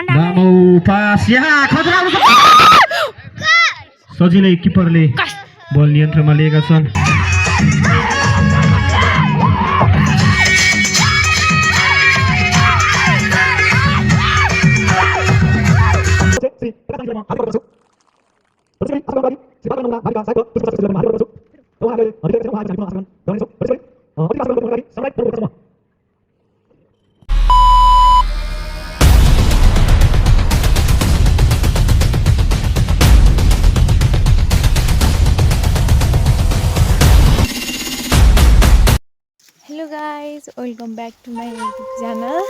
लामो पास यहाँ खतरा सजिलै किपरले बल नियन्त्रणमा लिएका छन् hello guys welcome back to my YouTube channel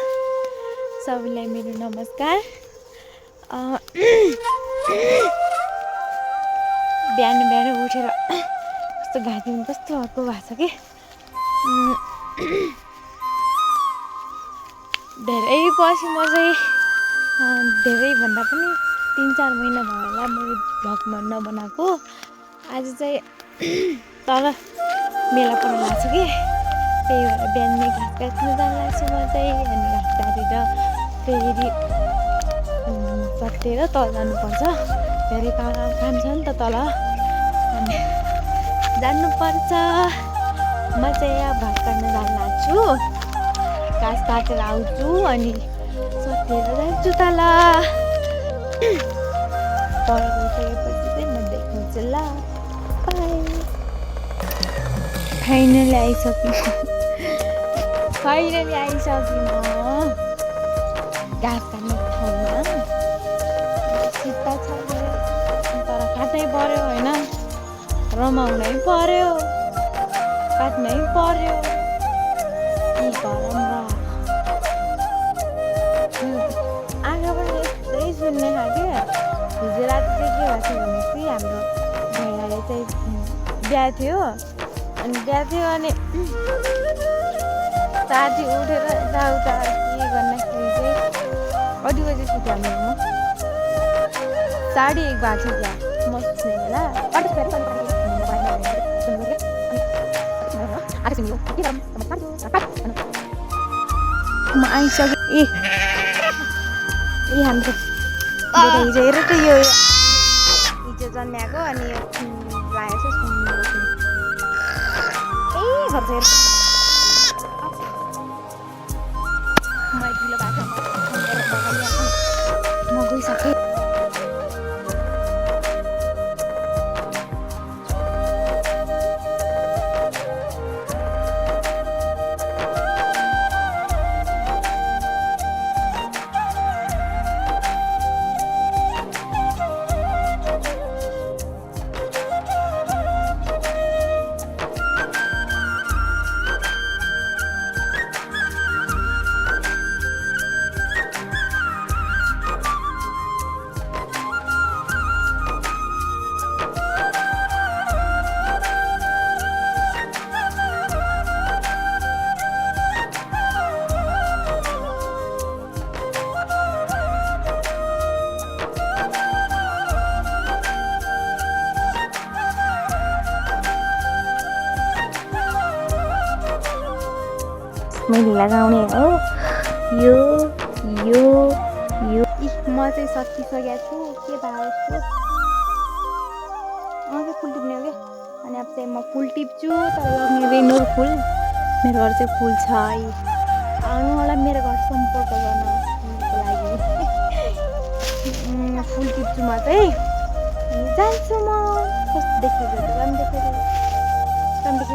सबैलाई मेरो नमस्कार बिहान बिहान उठेर कस्तो घाँटीमा कस्तो हक्को भएको छ कि धेरै पछि म चाहिँ धेरैभन्दा पनि 3-4 महिना भयो होला मैले भ्लगमा नबनाएको आज चाहिँ तल मेला पर्न लाग्छ कि त्यही भएर बिहान घाँस काट्नु जानु लाग्छु म चाहिँ अनि घाँस काटेर फेरि सटेर तल जानुपर्छ धेरै काम छ नि त तल अनि जानुपर्छ म चाहिँ यहाँ भात काट्न जानु लाग्छु घाँस काटेर आउँछु अनि सटेर जान्छु तल गइसकेपछि चाहिँ म देखाउँछु ल बाई फाइनली आइसक्यो घाँस काट्ने ठाउँमा सिधा छ तर काट्नै पर्यो होइन रमाउनै पर्यो काट्नै पर्यो के गरौँ र आँखा पनि यस्तै सुन्ने खाल्यो हिजो राति चाहिँ के भएको थियो भनेपछि हाम्रो भैयाले चाहिँ बिहा थियो अनि साथी उठेर यताउता के गर्दाखेरि चाहिँ कति बजी सुत्यो हामी म 1:30 भएको थियो त्यहाँ म सुत्ने बेला म आइसकेँ ए हाम्रो हिजो हेर त यो हिजो जन्म्याएको अनि यो लागेको छ घर चाहिँ म गइसकेँ मैले लगाउने हो यो यो यो म चाहिँ सकिसकेको छु के भयो यस्तो चाहिँ फुल टिप्ने हो क्या अनि अब चाहिँ म फुल टिप्छु तर मेरो रेनोर फुल मेरो घर चाहिँ फुल छ आउनु होला मेरो घर सम्पर्क गर्नको लागि फुल टिप्छु म चाहिँ जान्छु म कस्तो देखेको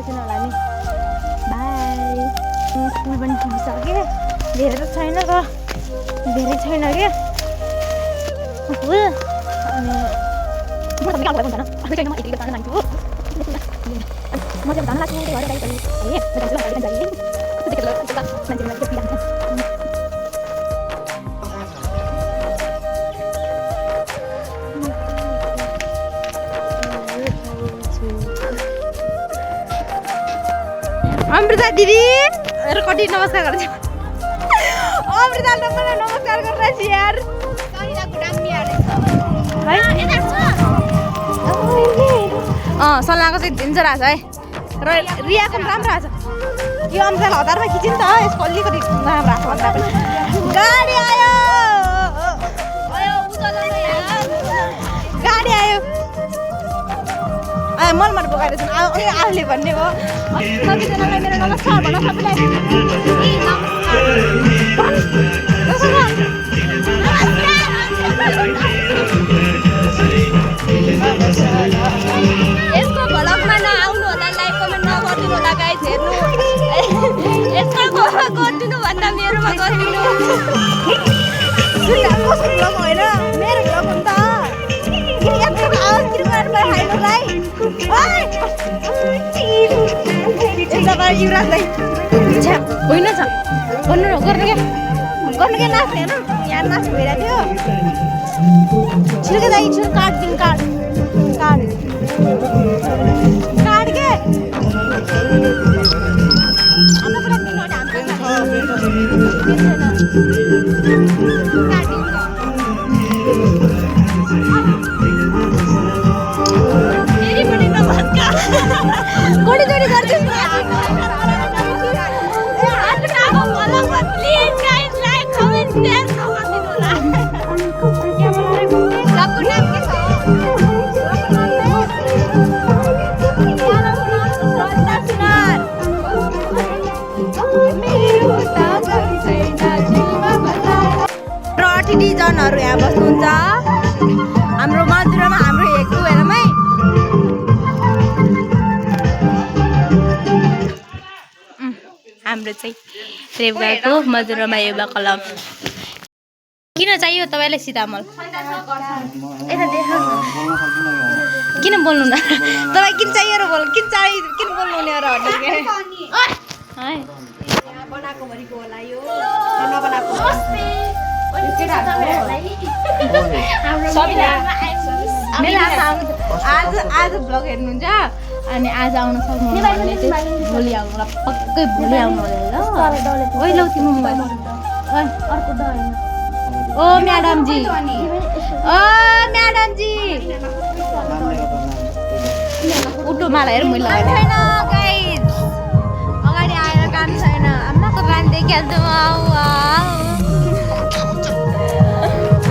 छैन होला नि बाई फुल पनि टिपिसकेँ धेरै त छैन र धेरै छैन क्या फुल अनि म चाहिँ जान अमृता दिदी कति नमस्कार गर्छ अमृता मलाई नमस्कार गरिरहेछ यार सल्लाहको चाहिँ डेन्जर आएको छ है र रियाक्सन राम्रो आएको छ यो अमृता हतारमा खिच्यो नि त यसको अलिकति राम्रो आएको भन्दा पनि गाडी आयो मलमार बोकाएर छन् आफूले भन्ने हो सबैजनालाई मेरो नमस्कार भन सबैलाई यसको भ्लगमा नआउनु होला लाइक कमेन्ट नगरिदिनु होला गाइस हेर्नु यसको गरिदिनु भन्दा मेरोमा गरिदिनु कसको भ्लग होइन मेरो भ्लग हो नि त युवराजलाई होइन छ गर्नु क्या नाच्ने हेर्नु यहाँ नाच भइरहेको थियो छिर्के दाइ छिर काट्दिनु काट के जोडी गर्छु अतिथिजनहरू यहाँ बस्नुहुन्छ हाम्रो मजुरामा हाम्रो हेक्नु हेरमै हाम्रो चाहिँ रेवगाको मजुरामा युवा क्लब किन चाहियो तपाईँलाई सीतामल किन बोल्नु न तपाईँ किन चाहियो र बोल किन बोल्नु हुने र आज भ्लग हेर्नुहुन्छ अनि आज आउन सक्नुहुन्छ भने चाहिँ भोलि आउनु होला पक्कै भोलि आउनु होला ल ओइ लौ तिम्रो मोबाइल ओ म्याडमजी उठो मलाई हेर मैले छैन गाइस अगाडि आएर काम छैन आमाको कान देखिहाल्छु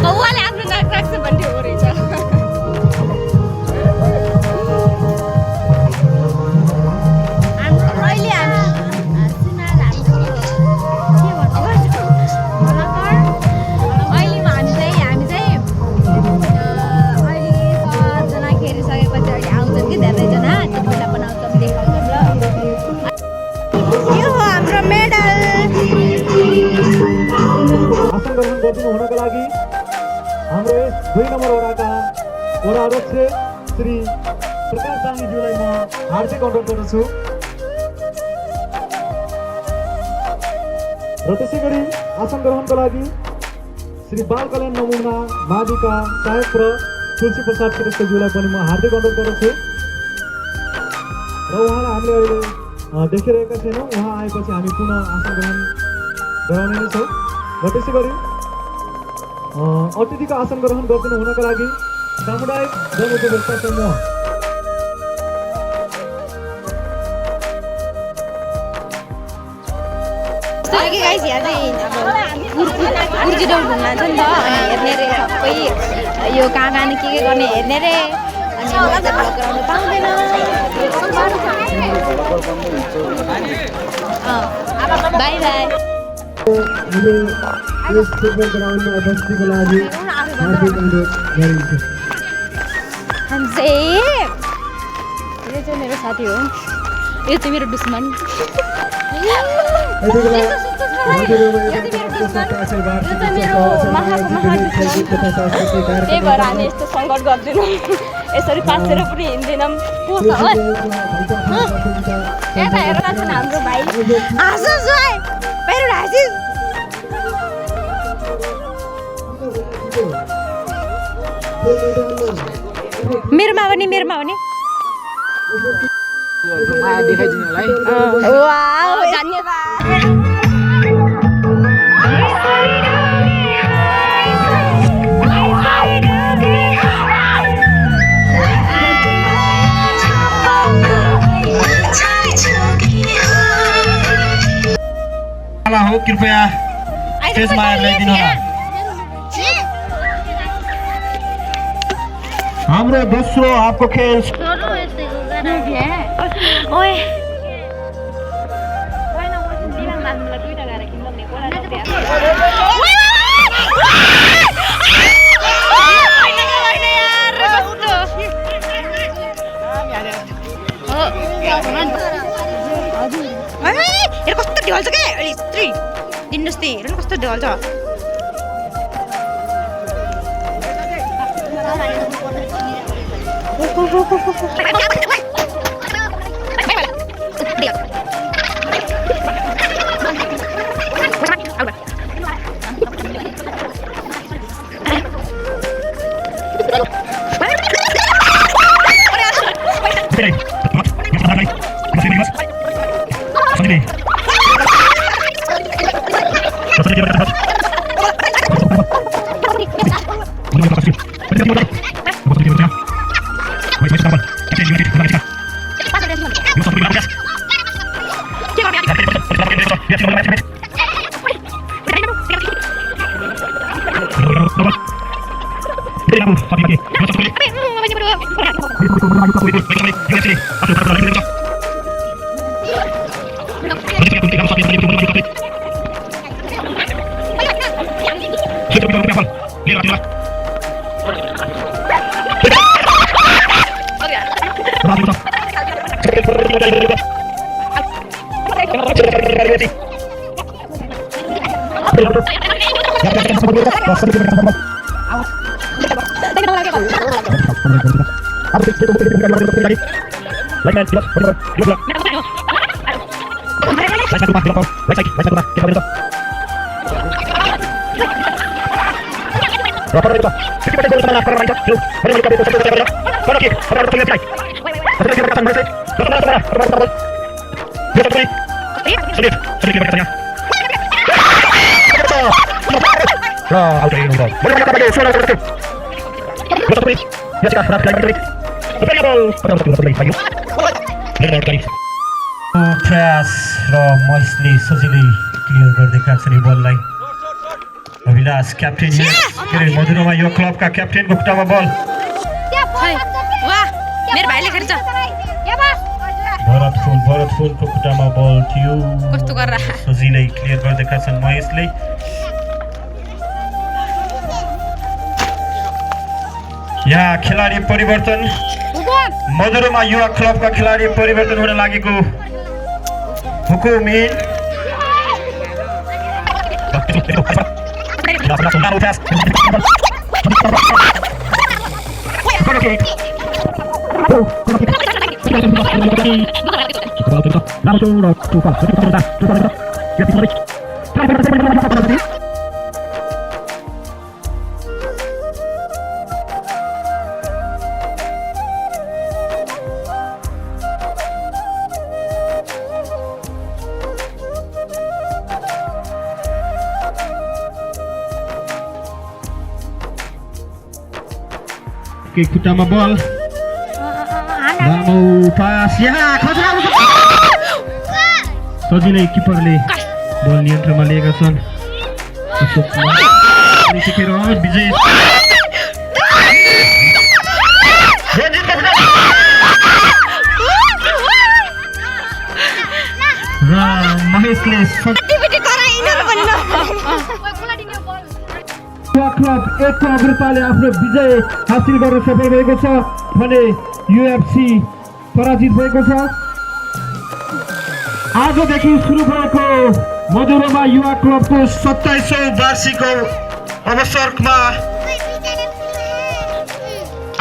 उहाँले आफ्नो नाक राख्छ भन्ने हो रहेछ हुनका लागि हाम्रो यस 2 नम्बर वडाका वडा अध्यक्ष श्री प्रकाश दाङज्यूलाई म हार्दिक अनुरोध गर्दछु र त्यसै गरी आसन ग्रहणका लागि श्री बाल कल्याण नमुना माविका सहायक र तुलसी प्रसाद श्रेष्ठज्यूलाई पनि म हार्दिक अनुरोध गर्दछु र उहाँलाई हामीले अहिले देखिरहेका छैनौँ उहाँ आएपछि हामी पुनः आसन ग्रहण गराउने नै छौँ र त्यसै गरी अतिथिको आसन ग्रहण गरिदिनु हुनका लागि सामुदायिक जनउपभोक्ता समूह गुर्जी डाउन घुम्न जान्छ नि त हेर्ने रे सबै यो कहाँ कहाँ के गर्ने हेर्ने रे अनि गराउनु पाउँदैन बाई बाई यस फुटबल ग्राउन्डमा उपस्थितिको लागि हार्दिक अनुरोध गरिन्छ यो चाहिँ मेरो साथी हो यो चाहिँ मेरो दुश्मन त्यही भएर हामी यस्तो सङ्कट गर्दैनौँ यसरी पासेर पनि हिँड्दैनौँ यता हेरेर छन् हाम्रो भाइ मेरोमा पनि धन्यवाद हो कृपया स्टेजमा ल्याइदिनु होला हाम्रो दोस्रो हाफको खेल ओए होइन म दिनमा मास्नुलाई दुईटा गाएर किन्नु नि कोला कस्तो ढल्छ क्या स्त्री दिनुहोस् नि हेर्नु कस्तो ढल्छ प्रयास र महेशले सजिलै क्लियर गरिदिएका छन् यो बललाई अभिलाष क्याप्टेन के अरे मधुरमा यो क्लबका क्याप्टेनको खुट्टामा बल मेरो भाइले खेल्छ भरत फुलको खुट्टामा बल थियो कस्तो गरेर सजिलै क्लियर गरिदिएका छन् महेशले यहाँ खेलाडी परिवर्तन मधुरमा युवा क्लबका खेलाडी परिवर्तन हुन लागेको हुकुम के खुट्टामा बल लामो पास यहाँ खतरा सजिलै किपरले बल नियन्त्रणमा लिएका छन् विजय र महेशले क्लब एकको अग्रताले आफ्नो विजय हासिल गर्न सफल भएको छ भने युएफसी पराजित भएको छ आजदेखि सुरु भएको मधुरमा युवा क्लबको 27औं वार्षिक अवसरमा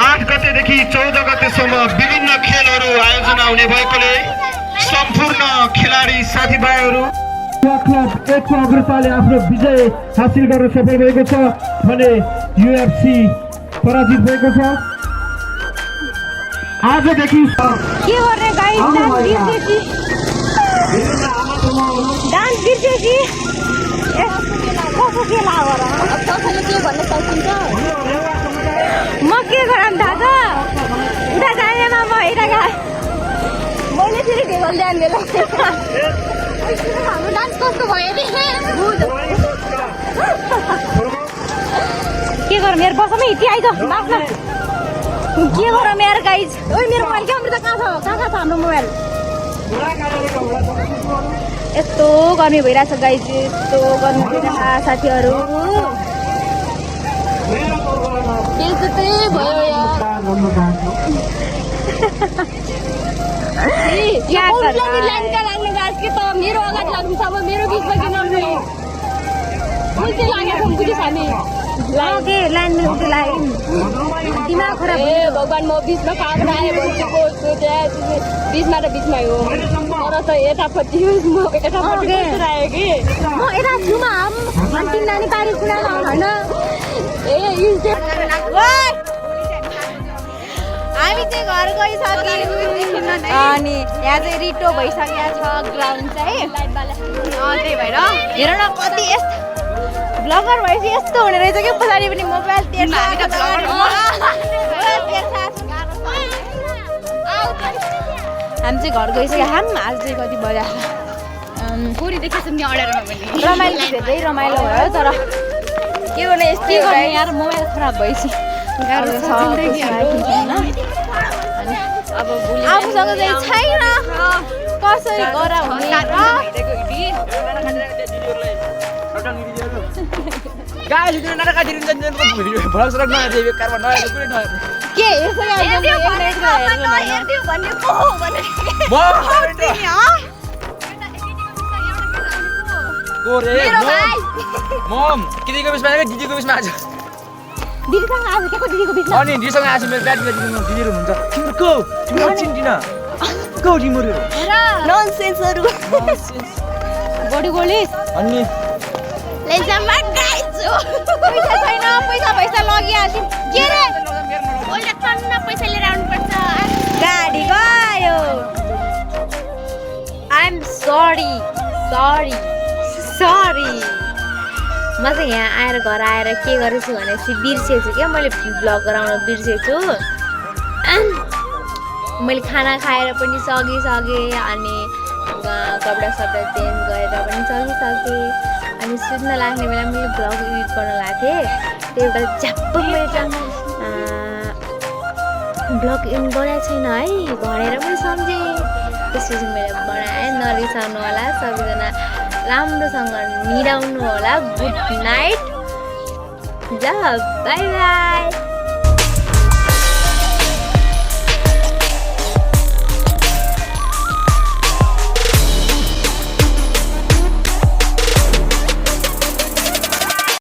8 गतेदेखि 14 गतेसम्म विभिन्न खेलहरू आयोजना हुने भएकोले सम्पूर्ण खेलाडी साथीभाइहरू क्लब एकको अग्रताले आफ्नो विजय हासिल गर्न सफल भएको छ भने युएफसी पराजित भएको छ आजदेखि के गर्ने गाइस डान्स बिर्से कि कसो खेला हो र म के गरम थाहा छ उता जानेमा म यता गए मैले फेरि ढेगल ध्यान दिएँ हाम्रो डान्स कस्तो भयो नि के गरौँ मेरो बसमै हिँडी आइज बाँच्न के गरौँ यार गाइज ओइ मेरो मोबाइल क्यामेरा त कहाँ छ हाम्रो मोबाइल यस्तो गर्मी भइरहेछ गाइज यस्तो गर्मी भइरहेछ साथीहरू बेइज्जतै भयो यार लाइन कहाँ लाग्ने गाइज के त मेरो अगाडि लाग्नु छ अब मेरो बिचमा किन लाग्ने उल्टी लागेको बुझिस हामी लागे लाइन में उल्टी लागे दिमाग खराब ए भगवान म बिचमा कहाँबाट आए भनेको बिचमा र बिचमा हो तर त यतापट्टि म यतापट्टि आयो कि म यता छुमा अन्तिम नानी पारी कुरा हैन ए हामी चाहिँ घर गइसक्यौँ अनि यहाँ चाहिँ रिटो भइसकेको छ ग्राउन्ड चाहिँ त्यही भएर हेर न कति यस्तो ब्लगर भएपछि यस्तो हुने रहेछ कि पछाडि पनि मोबाइल तेर्छ हामी चाहिँ घर गइसक्यो आज चाहिँ कति बजा पुरी देखेछौँ नि अर्डरमा पनि रमाइलो धेरै रमाइलो भयो तर के गर्ने यस्तै गर्ने यार मोबाइल खराब भएपछि गाह्रो छ आफूसँग चाहिँ छैन कसरी गरा हुने गाइस जुन नाटक दिन्छ भिडियो भ्लग सडक नआए बेकारमा नआए कुनै नआए के यसो हेर्दियो भन्ने को हो भने गोरे मम किदिको बिचमा आयो दिदीको बिचमा आज दिदीसँग आज के को दिदीको बिचमा अनि दिदीसँग आज मेरो ब्याट दिदीको दिदीहरु हुनुहुन्छ तिम्रो चिन्दिन को तिम्रो ननसेन्सहरु बडी गोलिस अनि लेजमा गाइस पैसा छैन पैसा लगिहाल्छौँ के रे ओले टन्न पैसा लिएर आउनु पर्छ गाडी गयो आई एम सरी म चाहिँ यहाँ आएर घर आएर के गरेछु भनेपछि बिर्सेछु क्या मैले भ्लग गराउन बिर्सेछु मैले खाना खाएर पनि सकेँ अनि कपडा चेन्ज गरेर पनि सकिसकेँ अनि सुत्न लाग्ने बेला मैले भ्लग एडिट गर्न लागेको थिएँ त्यही बेला झ्याप्प मैले भ्लग एडिट गरेको छैन है भनेर पनि सम्झेँ त्यसपछि मैले बनाएँ नरिसाउनु होला सबैजना राम्रोसँग निराउनु होला गुड नाइट ल बाई बाई